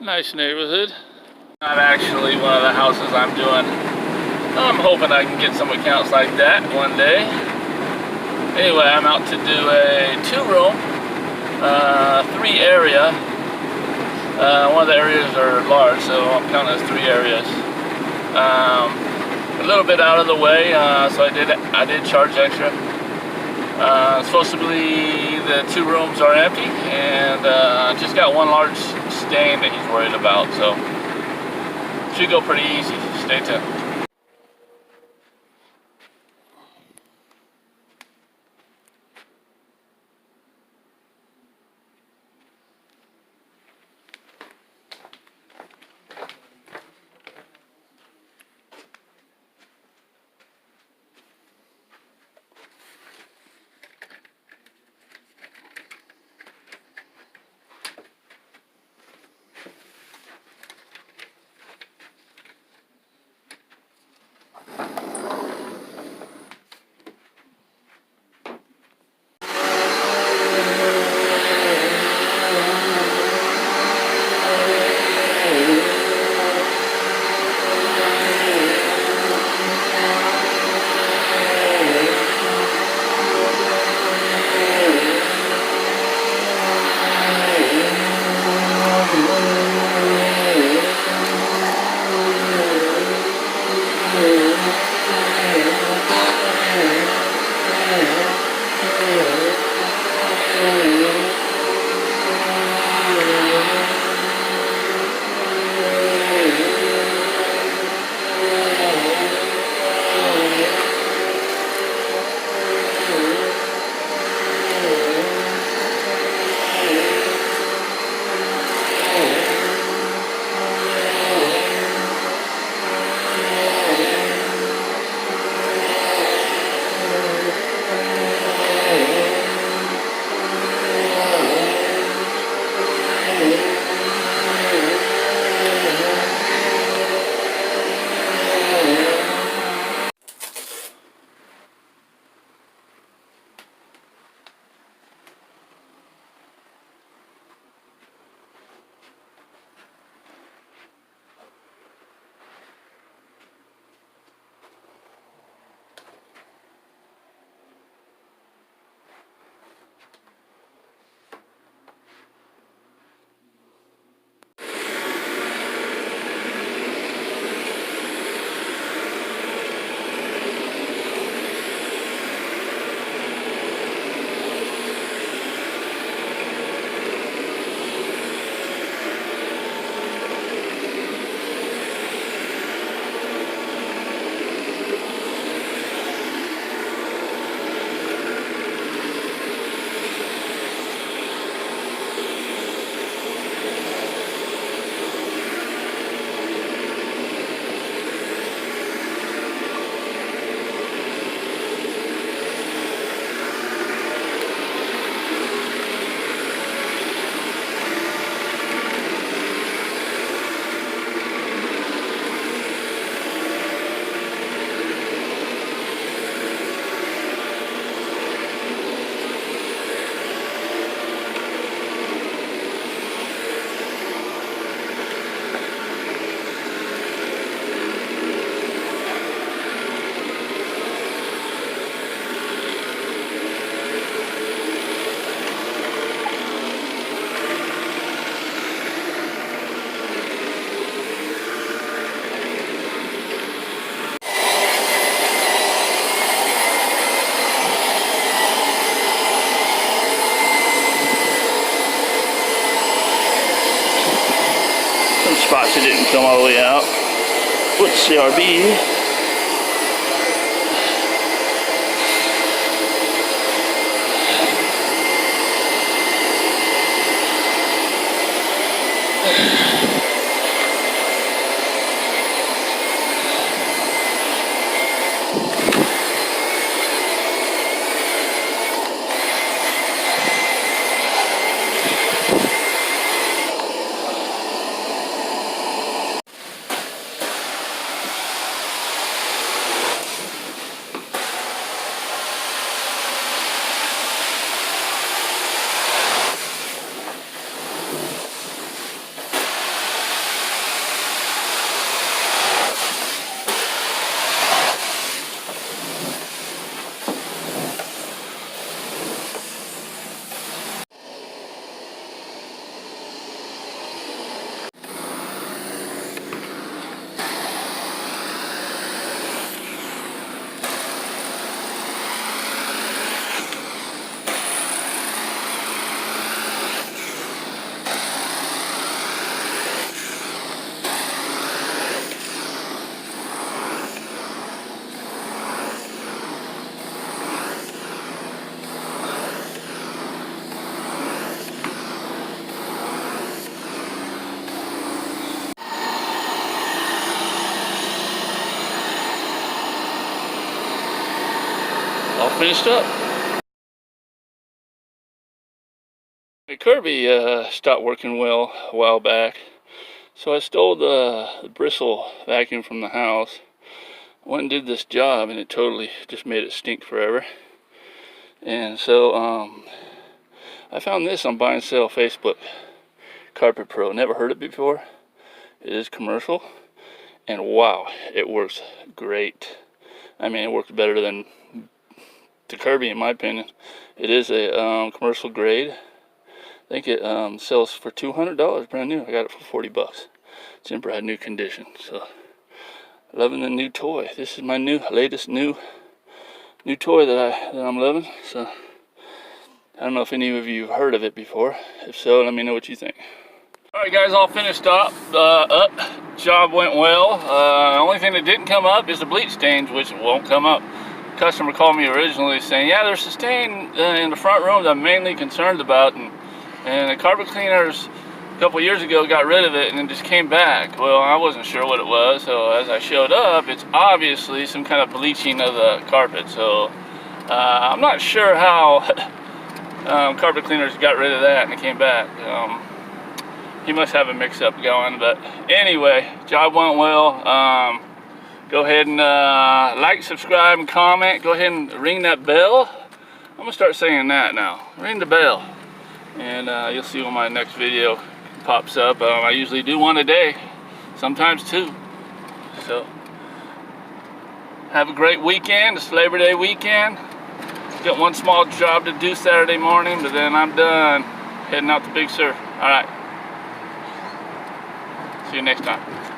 Nice neighborhood. Not actually one of the houses I'm doing. I'm hoping I can get some accounts like that one day. Anyway, I'm out to do a 2-room, 3-area. One of the areas are large, so I'm counting as 3 areas. A little bit out of the way, so I did charge extra. Supposedly the 2 rooms are empty, and just got one large stain that he's worried about, so should go pretty easy. Stay tuned. Spots it didn't come all the way out with CRB. finished up. The Kirby stopped working well a while back, so I stole the bristle vacuum from the house. Went and did this job, and it totally just made it stink forever. And so I found this on Buy and Sell Facebook. Carpet Pro. Never heard it before. It is commercial, and wow, it works great. I mean, it works better than the Kirby in my opinion. It is a commercial grade. I think it sells for $200 brand new. I got it for 40 bucks. It's in brand new condition. So, loving the new toy. This is my latest new toy that I'm loving. So, I don't know if any of you have heard of it before. If so, let me know what you think. All right, guys, all finished up. Job went well. Only thing that didn't come up is the bleach stains, which won't come up. Customer called me originally saying, yeah, there's a stain in the front room that I'm mainly concerned about, and the carpet cleaners a couple years ago got rid of it and it just came back. Well, I wasn't sure what it was, so as I showed up, it's obviously some kind of bleaching of the carpet. So I'm not sure how carpet cleaners got rid of that and it came back. He must have a mix-up going, but anyway, job went well. Go ahead and like, subscribe, and comment. Go ahead and ring that bell. I'm gonna start saying that now. Ring the bell, and you'll see when my next video pops up. I usually do one a day, sometimes two. So have a great weekend. It's Labor Day weekend. Got one small job to do Saturday morning, but then I'm done heading out to Big Sur. All right. See you next time.